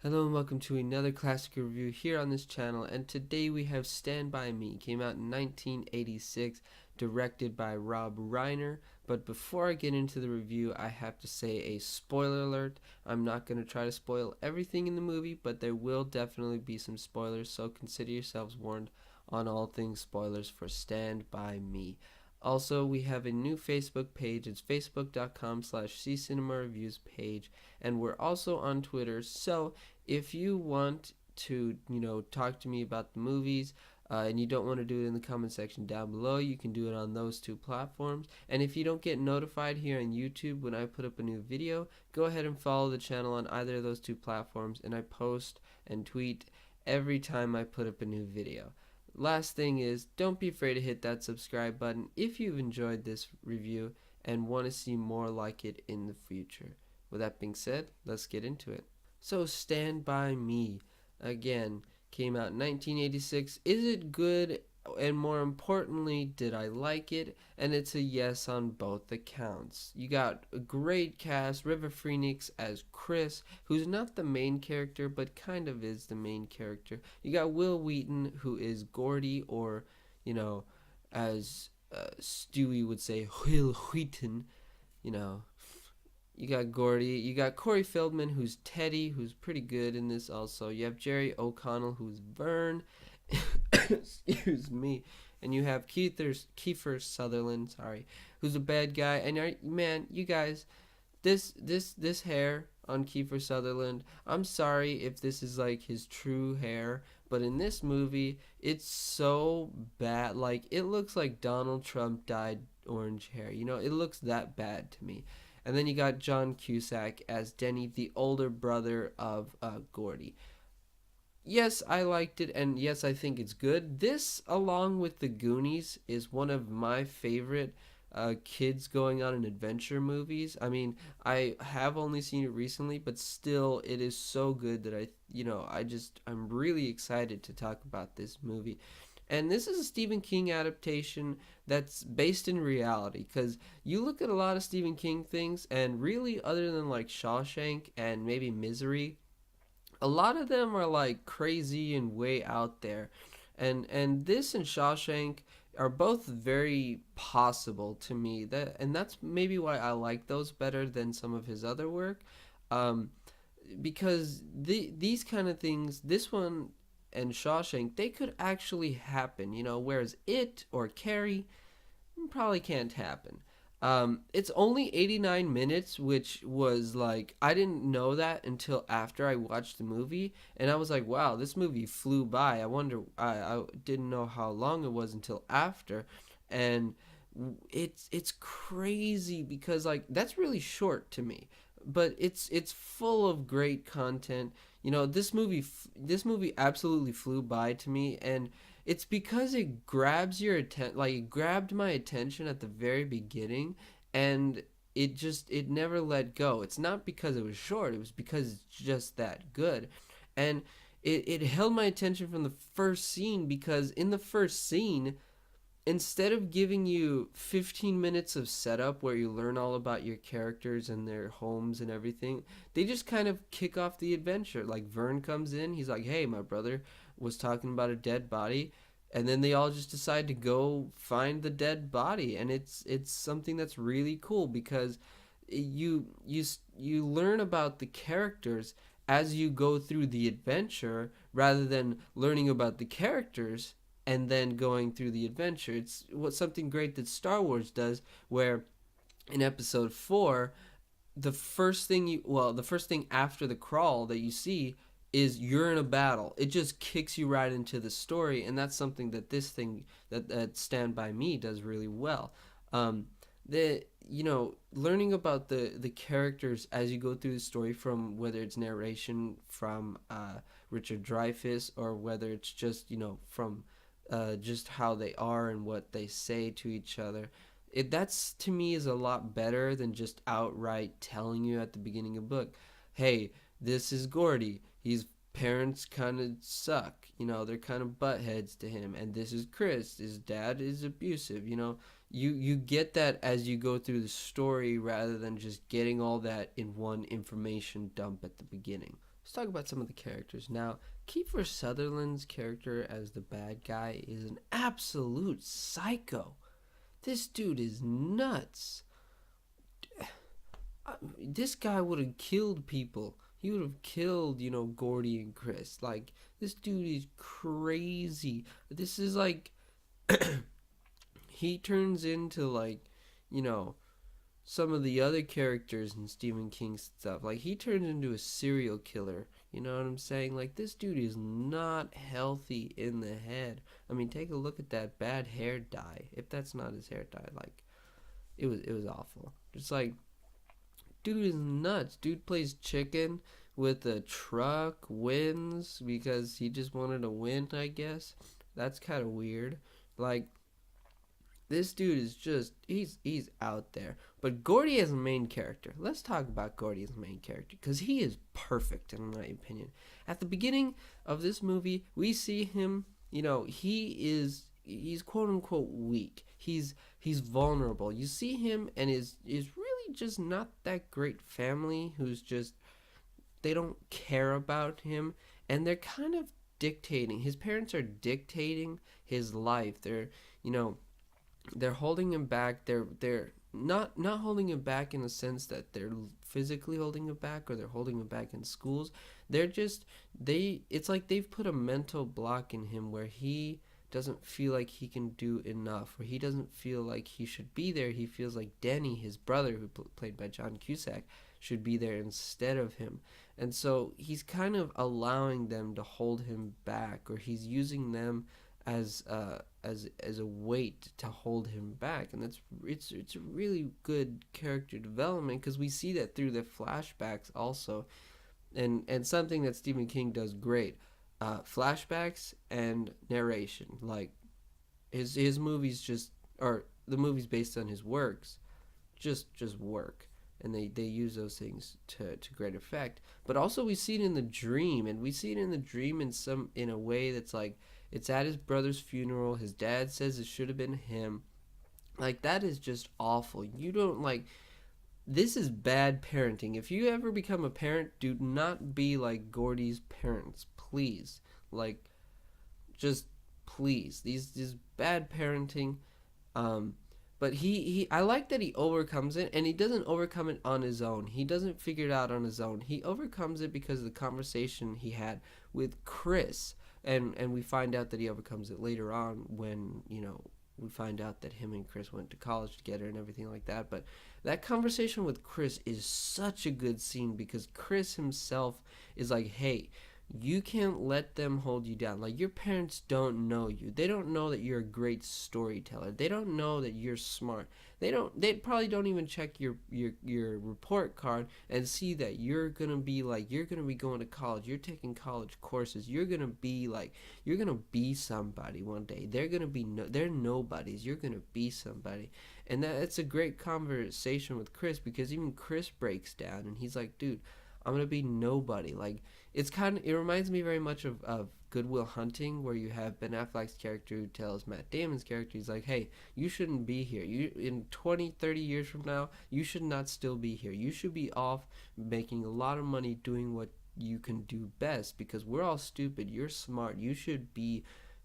Hello and welcome to another classic review here on this channel, and today we have Stand By Me. Came out in 1986, directed by Rob Reiner. But before I get into the review, I have to say a spoiler alert. I'm not going to try to spoil everything in the movie, but there will definitely be some spoilers, so consider yourselves warned on all things spoilers for Stand By Me. Also, we have a new Facebook page. It's facebook.com/ccinemareviews page, and we're also on Twitter. So if you want to, talk to me about the movies, and you don't want to do it in the comment section down below, you can do it on those two platforms. And if you don't get notified here on YouTube when I put up a new video, go ahead and follow the channel on either of those two platforms, and I post and tweet every time I put up a new video. Last thing is, don't be afraid to hit that subscribe button if you've enjoyed this review and want to see more like it in the future. With that being said, let's get into it. So, Stand By Me, again, came out in 1986. Is it good? And more importantly, did I like it? And it's a yes on both accounts. You got a great cast. River Phoenix as Chris, who's not the main character, but kind of is the main character. You got Wil Wheaton, who is Gordy, or, as Stewie would say, Wil Wheaton, you know. You got Gordy. You got Corey Feldman, who's Teddy, who's pretty good in this also. You have Jerry O'Connell, who's Vern. Excuse me. And you have Kiefer Sutherland, who's a bad guy. And man, you guys, this hair on Kiefer Sutherland, I'm sorry if this is like his true hair, but in this movie, it's so bad. Like, it looks like Donald Trump dyed orange hair. It looks that bad to me. And then you got John Cusack as Denny, the older brother of Gordy. Yes, I liked it, and yes, I think it's good. This, along with The Goonies, is one of my favorite kids going on an adventure movies. I mean, I have only seen it recently, but still, it is so good that I'm really excited to talk about this movie. And this is a Stephen King adaptation that's based in reality, because you look at a lot of Stephen King things, and really, other than like Shawshank and maybe Misery, a lot of them are like crazy and way out there. And this and Shawshank are both very possible to me. That's maybe why I like those better than some of his other work. Um, because these kind of things, this one and Shawshank, they could actually happen, whereas It or Carrie probably can't happen. It's only 89 minutes, which was like, I didn't know that until after I watched the movie, and I was like, wow, this movie flew by. I didn't know how long it was until after, and it's crazy because like that's really short to me, but it's full of great content. This movie absolutely flew by to me, and it's because it grabs your attention. Like, it grabbed my attention at the very beginning, and it never let go. It's not because it was short, it was because it's just that good. And it held my attention from the first scene, because in the first scene, instead of giving you 15 minutes of setup where you learn all about your characters and their homes and everything, they just kind of kick off the adventure. Like, Vern comes in, he's like, hey, my brother was talking about a dead body, and then they all just decide to go find the dead body. And it's something that's really cool, because you learn about the characters as you go through the adventure, rather than learning about the characters and then going through the adventure. It's something great that Star Wars does, where in episode 4, the first thing after the crawl that you see is you're in a battle. It just kicks you right into the story, and that's something that this thing that Stand By Me does really well. The learning about the characters as you go through the story, from whether it's narration from Richard Dreyfuss, or whether it's just from just how they are and what they say to each other. That's, to me, is a lot better than just outright telling you at the beginning of the book, hey, this is Gordy. His parents kind of suck. They're kind of butt heads to him. And this is Chris. His dad is abusive. You get that as you go through the story, rather than just getting all that in one information dump at the beginning. let's talk about some of the characters. Now, Kiefer Sutherland's character as the bad guy is an absolute psycho. This dude is nuts. This guy would have killed people. He would have killed, Gordy and Chris. Like, this dude is crazy. This is like, he turns into, like, you know, some of the other characters in Stephen King's stuff. Like, he turns into a serial killer. You know what I'm saying? Like, this dude is not healthy in the head. I mean, take a look at that bad hair dye. If that's not his hair dye, like, it was awful. Just like, dude is nuts. Dude plays chicken with a truck, wins because he just wanted to win, I guess. That's kind of weird. Like, this dude is just, he's out there. But Gordy as a main character. Let's talk about Gordy as a main character, because he is perfect in my opinion. At the beginning of this movie, we see him, he's quote unquote weak. He's vulnerable. You see him and is really just not that great family who's just, they don't care about him, and they're kind of dictating. His parents are dictating his life. They're holding him back. They're not holding him back in the sense that they're physically holding him back or they're holding him back in schools. It's like they've put a mental block in him where he doesn't feel like he can do enough, or he doesn't feel like he should be there. He feels like Denny, his brother, who played by John Cusack, should be there instead of him. And so he's kind of allowing them to hold him back, or he's using them as a weight to hold him back. And it's a really good character development, because we see that through the flashbacks also, and something that Stephen King does great, flashbacks and narration. Like, his movies just, or the movies based on his works, just work, and they use those things to great effect. But also we see it in the dream, and we see it in the dream in a way that's like, it's at his brother's funeral. His dad says it should have been him. Like, that is just awful. You don't, like, this is bad parenting. If you ever become a parent, do not be like Gordy's parents, please. Like, just please. These bad parenting. But I like that he overcomes it, and he doesn't overcome it on his own. He doesn't figure it out on his own. He overcomes it because of the conversation he had with Chris. And we find out that he overcomes it later on when, we find out that him and Chris went to college together and everything like that. But that conversation with Chris is such a good scene, because Chris himself is like, hey, you can't let them hold you down. Like, your parents don't know you. They don't know that you're a great storyteller. They don't know that you're smart. They probably don't even check your report card and see that you're going to be going to college. You're taking college courses. You're going to be somebody one day. They're nobodies. You're going to be somebody. And that's a great conversation with Chris, because even Chris breaks down and he's like, dude, I'm going to be nobody. Like, it reminds me very much of Good Will Hunting, where you have Ben Affleck's character who tells Matt Damon's character, he's like, hey, you shouldn't be here. In 20, 30 years from now, you should not still be here. You should be off making a lot of money doing what you can do best, because we're all stupid. You're smart. You should be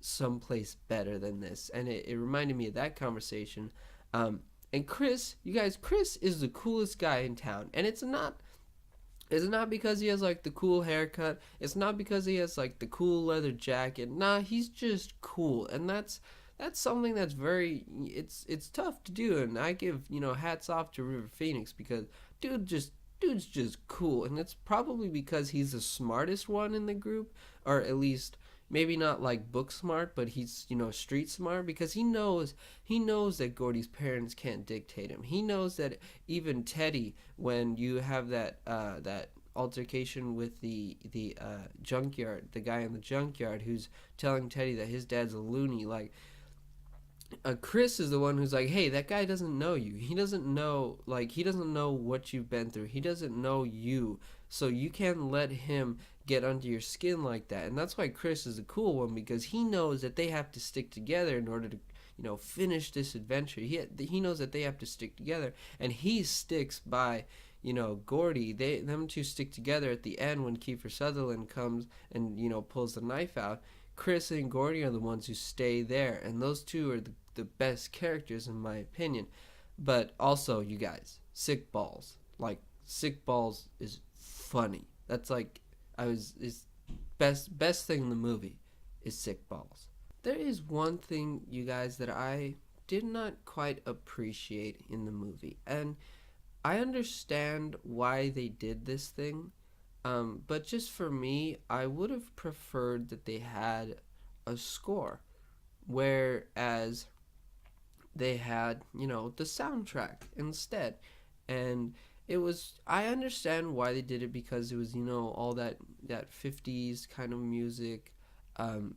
someplace better than this. And it reminded me of that conversation. And Chris, you guys, Chris is the coolest guy in town. And it's not because he has like the cool haircut. It's not because he has like the cool leather jacket. Nah, he's just cool. And that's something that's very, it's tough to do. And I give, hats off to River Phoenix, because dude's just cool. And it's probably because he's the smartest one in the group, or at least maybe not like book smart, but he's, street smart, because he knows that Gordy's parents can't dictate him. He knows that even Teddy, when you have that altercation with the junkyard, the guy in the junkyard who's telling Teddy that his dad's a loony, like, Chris is the one who's like, hey, that guy doesn't know you. He doesn't know what you've been through. He doesn't know you. So you can't let him get under your skin like that. And that's why Chris is a cool one, because he knows that they have to stick together in order to, finish this adventure. He knows that they have to stick together, and he sticks by, Gordy, them two stick together at the end when Kiefer Sutherland comes and pulls the knife out. Chris and Gordy are the ones who stay there, and those two are the best characters in my opinion. But also, you guys, Sick Balls. Like, Sick Balls is funny. That's like, is best thing in the movie is Sick Balls. There is one thing, you guys, that I did not quite appreciate in the movie, and I understand why they did this thing, but just for me, I would have preferred that they had a score, whereas they had, the soundtrack instead. And I understand why they did it, because it was, all that 50s kind of music,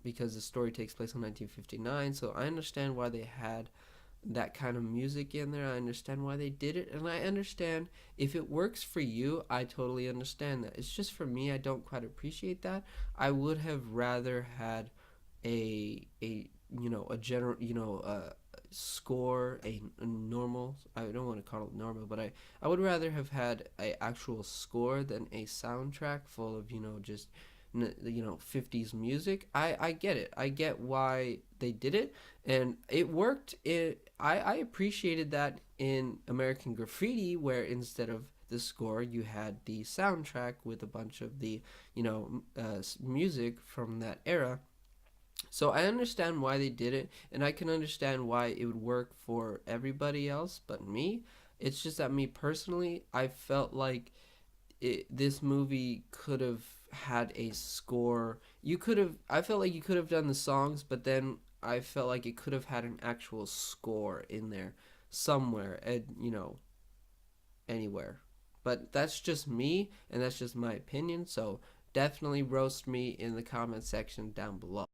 because the story takes place in 1959. So I understand why they had that kind of music in there. I understand why they did it, and I understand if it works for you. I totally understand that. It's just for me, I don't quite appreciate that. I would have rather had a general score, a normal, I don't want to call it normal, but I would rather have had a actual score than a soundtrack full of just 50s music. I get it. I get why they did it, and it worked. I appreciated that in American Graffiti, where instead of the score you had the soundtrack with a bunch of the music from that era. So I understand why they did it, and I can understand why it would work for everybody else but me. It's just that me personally, I felt like this movie could have had a score. I felt like you could have done the songs, but then I felt like it could have had an actual score in there somewhere, and anywhere. But that's just me, and that's just my opinion. So definitely roast me in the comment section down below.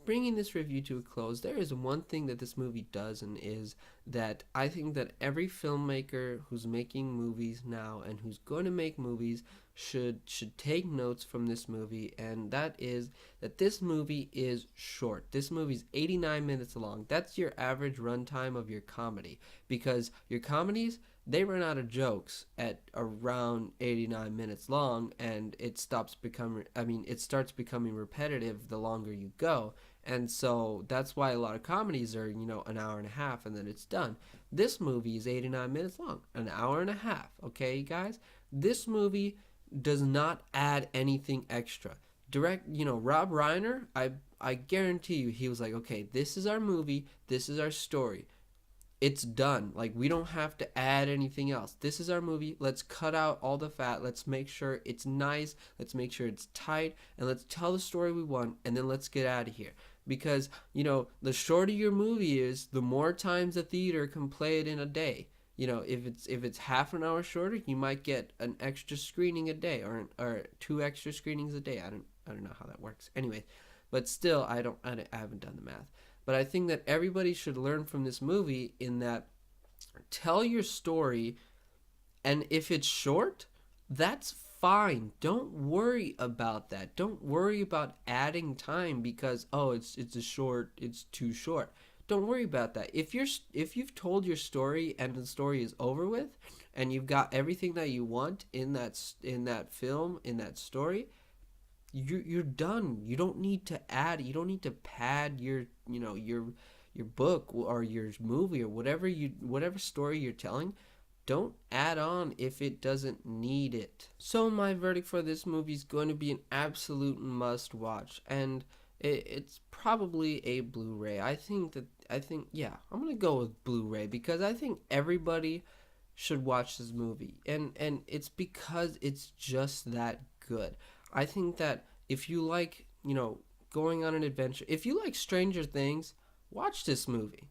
Bringing this review to a close, there is one thing that this movie does, and is that I think that every filmmaker who's making movies now and who's going to make movies should take notes from this movie, and that is that this movie is short. This movie's 89 minutes long. That's your average runtime of your comedy, because your comedies, they run out of jokes at around 89 minutes long, and it starts becoming repetitive the longer you go. And so that's why a lot of comedies are, an hour and a half and then it's done. This movie is 89 minutes long, an hour and a half, okay, guys? This movie does not add anything extra. Rob Reiner, I guarantee you, he was like, okay, this is our movie, this is our story. It's done. Like, we don't have to add anything else. This is our movie. Let's cut out all the fat. Let's make sure it's nice. Let's make sure it's tight. And let's tell the story we want. And then let's get out of here. Because, the shorter your movie is, the more times the theater can play it in a day. If it's half an hour shorter, you might get an extra screening a day, or 2 extra screenings a day. I don't know how that works. Anyway, but still, I haven't done the math. But I think that everybody should learn from this movie, in that tell your story, and if it's short, that's fine. Don't worry about that. Don't worry about adding time because it's too short. Don't worry about that. If you've told your story and the story is over with, and you've got everything that you want in that film, in that story, you're done. You don't need to add. You don't need to pad your book or your movie or whatever story you're telling. Don't add on if it doesn't need it. So my verdict for this movie is going to be an absolute must watch, and it's probably a Blu-ray. Yeah, I'm gonna go with Blu-ray, because I think everybody should watch this movie, and it's because it's just that good. I think that if you like, going on an adventure, if you like Stranger Things, watch this movie.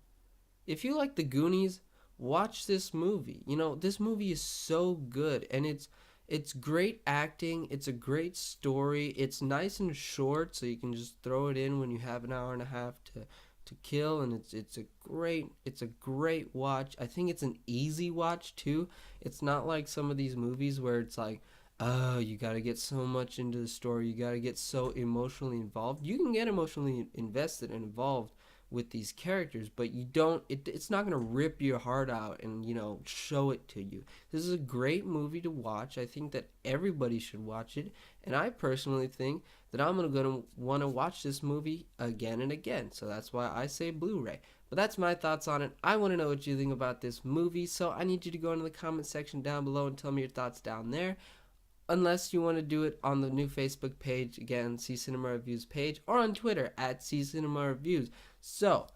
If you like The Goonies, watch this movie. This movie is so good, and it's great acting, it's a great story, it's nice and short, so you can just throw it in when you have an hour and a half to kill, and it's a great watch. I think it's an easy watch too. It's not like some of these movies where it's like, oh, you gotta get so much into the story, you gotta get so emotionally involved. You can get emotionally invested and involved, with these characters, but you don't it's not going to rip your heart out and show it to you. This is a great movie to watch. I think that everybody should watch it, and I personally think that I'm going to want to watch this movie again and again. So that's why I say Blu-ray. But that's my thoughts on it. I want to know what you think about this movie, so I need you to go into the comment section down below and tell me your thoughts down there. Unless you want to do it on the new Facebook page, again, C Cinema Reviews page, or on Twitter at C Cinema Reviews. So,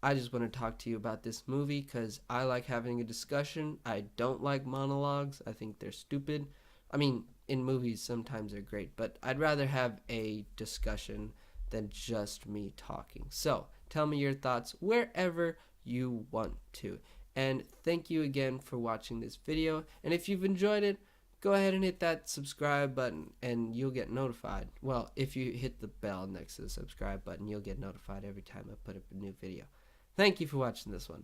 I just want to talk to you about this movie because I like having a discussion. I don't like monologues. I think they're stupid. I mean, in movies, sometimes they're great, but I'd rather have a discussion than just me talking. So, tell me your thoughts wherever you want to. And thank you again for watching this video. And if you've enjoyed it, go ahead and hit that subscribe button and you'll get notified. Well, if you hit the bell next to the subscribe button, you'll get notified every time I put up a new video. Thank you for watching this one.